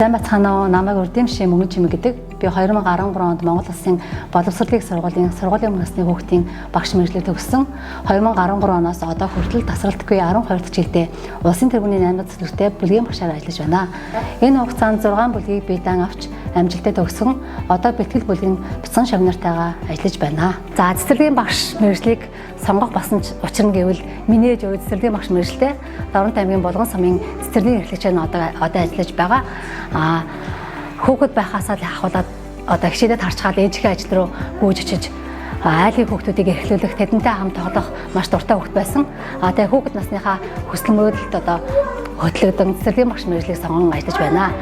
Сайн бацгаана уу, намайг Урдимши Мөнгөн Чимэг гэдэг. Би 2013 онд Монгол Улсын боловсролын сургуулийн насны хүүхдийн багш мэргэжлээ төгссөн. 2013 оноос одоо хүртэл тасралтгүй 12 дахь жилдээ улсын тэргүүний 8 дахь цэцэрлэгтээ бүлгийн багшаар ажиллаж байна. Энэ хугацаанд 6 бүлгийг би дан авч амжилттай төгсгөн одоо бэлтгэл бүлгийн бяцхан шавнартайгаа ажиллаж байна. За цэцэрлэгийн багш мэргэжлийг сонгох басан учир нь гэвэл миний ээж өвөө цэцэрлэгийн багш мэргэжлээ Дорнот аймгийн Булган сумын цэцэрлэгийн эрхлэгчээр одоо ажиллаж байгаа. Хүүхэд байхаасаа л ахуулаад одоо хичээдэд харчгаад ээжийнхээ ажил руу гүйж очиж айлын хүүхдүүдийг эрхлүүлэх, тэдэнтэй хамт тоглох маш дуртай хүүхэд байсан. Тэгээ хүүхэд насныхаа хүсэл мөрөөдөлд одоо хөтлөгдөн цэцэрлэгийн багш мэргэжлийг сонгон ажиллаж байна.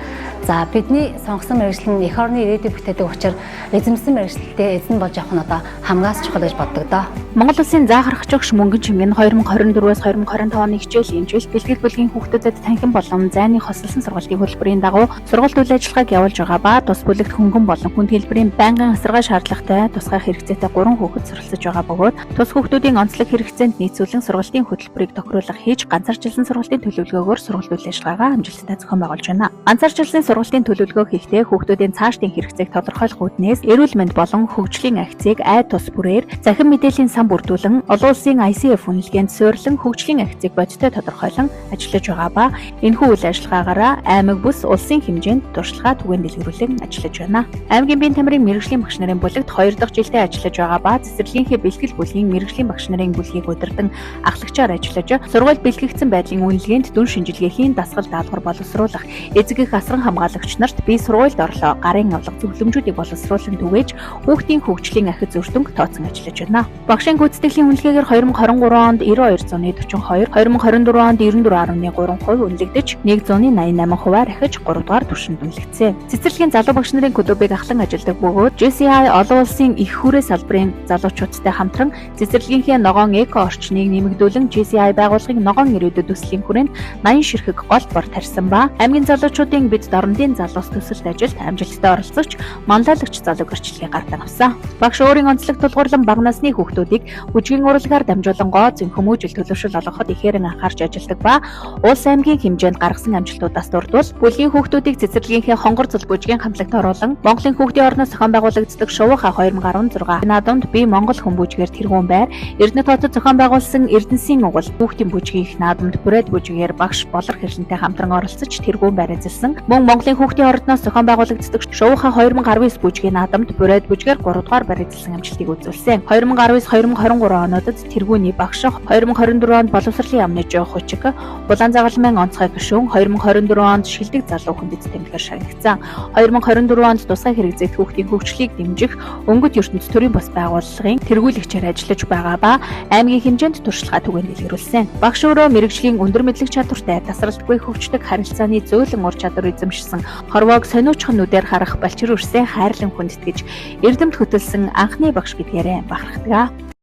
За бидний сонгосон мэргэжил нь эх орны ирээдүйг бүтээдэг учраас эзэмсэн мэргэжилтэд эзэн болж явах нь одоо хамгаас чухал гэж боддог доо. Монгол Улсын заа гаргагч багш Мөнгөн Чимэг нь 2024-өөс 2025 оны хичээлийн эмчилж бэлтгэл бүлгийн хүүхдүүдэд танхим болон зайны хослолсон сургалтын хөтөлбөрийн дагуу сургалт үйл ажиллагааг явуулж байгаа ба тус бүлэгт хөнгөн болон хүнд хэлбэрийн байнгын асаргай шаардлагатай тусгай хэрэгцээтэй 3 хүүхэд суралцж байгаа бөгөөд тус хүүхдүүдийн онцлог хэрэгцээнд нийцүүлэн сургалтын хөтөлбөрийг тохируулах хийж ганцаарчилсан сургалтын төлөвлөгөөгөөр сургалт үйл ажиллагаагаа амжилттай зохион байгуулж байна. Ганцаарчилсан сургалтын төлөвлөгөө хийхдээ хүүхдүүдийн цаашдын хэрэгцээг тодорхойлох үүднээс эрүүл мэнд болон хөгжлийн акцийг айд тус бүрээр захин мэдээллийн сан бүрдүүлэн олон улсын ICF үнэлгээнд суурилан хөгжлийн акцийг бодиттой тодорхойлон ажиллаж байгаа ба энэхүү үйл ажиллагаагаараа аймаг бүс улсын хэмжээнд туршлагаа түгээн дэлгэрүүлэн ажиллаж байна. Аймгийн биеийн тамирын мэргэжлийн багш нарын бүлэгт 2 дахь жилдээ ажиллаж байгаа ба цэцэрлэгийнхээ бэлтгэл бүлгийн мэргэжлийн багш нарын бүлгийг удирдан ахлагчаар ажиллаж сургууль бэлтгэгдсэн байдлын үнэлгээнд дүн шинжилгээхийн дасгал даалгавар боловсруулах эцэг эх асран хамгаалагч нарт бие сургуульд орлоо гарын авлага зөвлөмжүүдийг боловсруулан түгээж хүүхдийн хөгжлийн ахиц үр дүнг тооцон ажиллаж байна. Багшийн гүйцэтгэлийн үнэлгээгээр 2023 онд 92.42, 2024 онд 94.3% үнэлэгдэж 188%-аар ахиж 3 дугаар түвшинд үнэлэгдсэн. Цэцэрлэгийн залуу багш нарын клубыг ахлан ажилладаг бөгөөд JCI олон улсын их хүрээ салбарын залуучуудтай хамтран цэцэрлэгийнхээ ногоон эко орчныг нэмэгдүүлэн JCI байгууллагын ногоон ирээдүйд төслийн хүрээнд 80 ширхэг гол бор тарьсан ба аймгийн залуучуудын бид Дорнодын залуус төсөлд ажилд амжилттай оролцогч манлайлагч залуу гэрчлэгийг гарган авсан. Багш өөрийн онцлог тулгуурлан бага насны хүүхдүүдийг бүжгийн урлагаар дамжуулан гоо зэн хүмүүжил төлөвшөл олгоход ихээр анхаарч ажилладаг ба улс аймгийн хэмжээнд гаргасан амжилтуудаас дурдвал бүлгийн хүүхдүүдийг цэцэрлэгийнхээ хонгор цул бүжгийн хамтлагт оруулан Монголын хүүхдийн орноос зохион байгуулагддаг Шувууха 2016 наадамд би Монгол хүмүүжгээр тэргүүн байр Эрдэнэт хотод зохион байгуулсан Эрдэнэсийн угал хүүхдийн бүжгийн их наадамд бүрээд бүжгээр багш болор хэрлэнтэй хамтран оролцож тэргүүн байр эзэлсэн. Мөн Монголын хүүхдийн орноос зохион байгуулагддаг Шувууха 2019 бүжгийн наадамд бүрээд бүжгээр 3 дугаар байр эзэлсэн амжилтыг үзүүлсэн. 2019-2023 онуудад тэргүүний багш 2024 онд боловсролын яамны жоох хүчиг Улаан загалмайн онцгой гишүүн 2024 онд шилдэг залуу хүндэт тэмдэглэр шагнагдсан. 2024 онд тусгай хэрэгцээт хүүхдийн хөгжлийг дэмжих өнгөт ертөнц төрийн бас байгууллагын тэргүүлэгчээр ажиллаж байгаа ба аймгийн хэмжээнд туршлагаа түгээн дэлгэрүүлсэн. Багш өөрөө мэрэгжлийн өндөр мэдлэг чадвартай тасралтгүй хөгждөг харилцааны зөөлөн ур чадвар эзэмшсэн хорвоог сониучхан нүдээр харах балчир үрсэн хайрлан хүндэтгэж эрдэмт хөтөлсөн анхны багш гэдгээрээ бахархдаг.